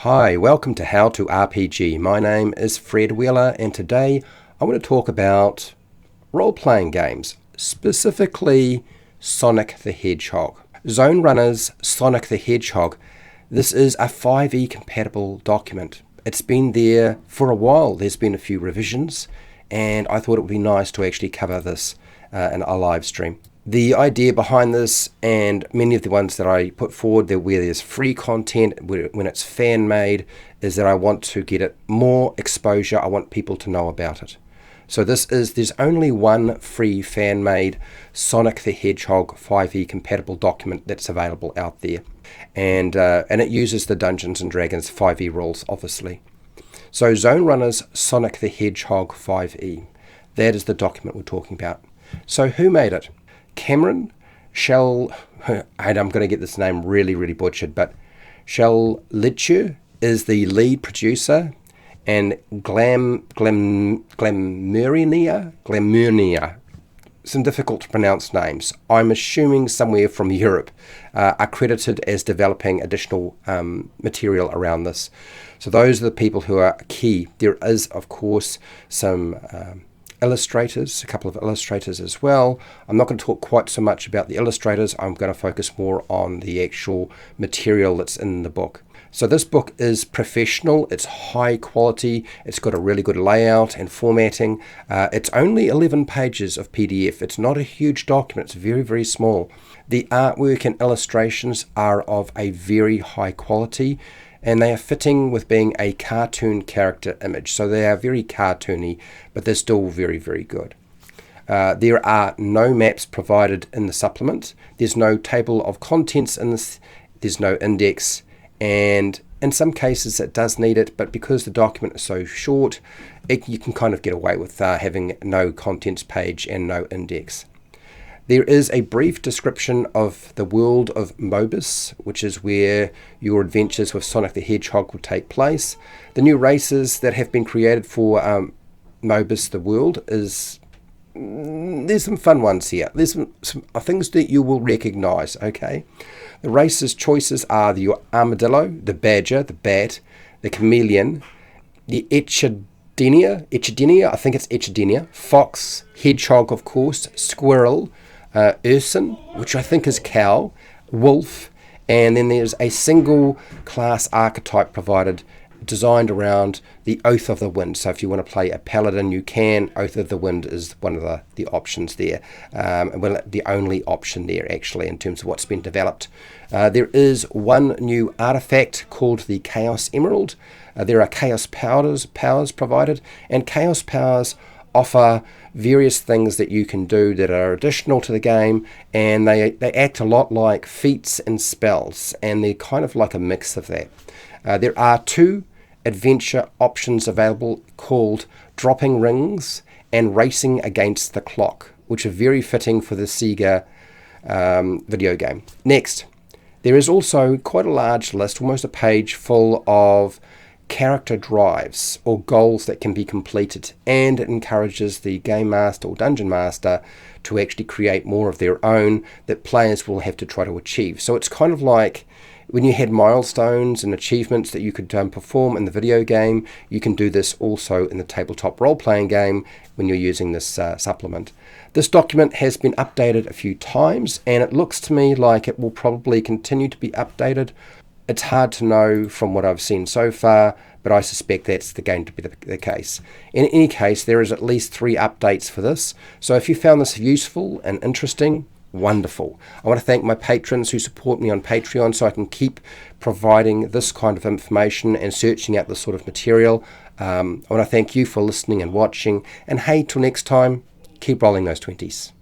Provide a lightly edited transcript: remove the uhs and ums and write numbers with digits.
Hi, welcome to How to RPG. My name is Fred Wheeler and today I want to talk about role-playing games, specifically Sonic the Hedgehog. Zonerunners Sonic the Hedgehog. This is a 5e compatible document. It's been there for a while. There's been a few revisions and I thought it would be nice to actually cover this in a live stream. The idea behind this, and many of the ones that I put forward there where there's free content, when it's fan made, is that I want to get it more exposure. I want people to know about it. So there's only one free fan made Sonic the Hedgehog 5e compatible document that's available out there. And it uses the Dungeons and Dragons 5e rules, obviously. So Zonerunners Sonic the Hedgehog 5e. That is the document we're talking about. So who made it? Cameron Shell, and I'm going to get this name really butchered, but Shell Litcher is the lead producer, and Glamurnia, some difficult to pronounce names, I'm assuming somewhere from Europe, are credited as developing additional material around this. So those are the people who are key. There is, of course, some illustrators, a couple of illustrators as well. I'm not going to talk quite so much about the illustrators. I'm going to focus more on the actual material that's in the book. So this book is professional, it's high quality, it's got a really good layout and formatting. It's only 11 pages of PDF. It's not a huge document, it's very small. The artwork and illustrations are of a very high quality, and they are fitting with being a cartoon character image. So they are very cartoony, but they're still very good. There are no maps provided in the supplement. There's no table of contents in this. There's no index. And in some cases it does need it, but because the document is so short, you can kind of get away with having no contents page and no index. There is a brief description of the world of Mobus, which is where your adventures with Sonic the Hedgehog will take place. The new races that have been created for Mobus the world there's some fun ones here. There's some things that you will recognize, okay? The races choices are your armadillo, the badger, the bat, the chameleon, the echidnia, I think it's echidnia, fox, hedgehog, of course, squirrel, urson, which I think is cow, wolf, and then there's a single class archetype provided, designed around the Oath of the Wind. So if you want to play a paladin, you can. Oath of the Wind is one of the options there. Well, the only option there, actually, in terms of what's been developed. There is one new artifact called the Chaos Emerald. There are Chaos powers provided, and Chaos powers offer various things that you can do that are additional to the game, and they act a lot like feats and spells, and they're kind of like a mix of that. There are two adventure options available called Dropping Rings and Racing Against the Clock, which are very fitting for the Sega video game. Next, there is also quite a large list, almost a page full of character drives or goals that can be completed, and it encourages the game master or dungeon master to actually create more of their own that players will have to try to achieve. So it's kind of like when you had milestones and achievements that you could perform in the video game, you can do this also in the tabletop role-playing game when you're using this supplement. This document has been updated a few times, and it looks to me like it will probably continue to be updated. It's hard to know from what I've seen so far, but I suspect that's going to be the case. In any case, there is at least 3 updates for this. So if you found this useful and interesting, wonderful. I want to thank my patrons who support me on Patreon so I can keep providing this kind of information and searching out this sort of material. I want to thank you for listening and watching. And hey, till next time, keep rolling those 20s.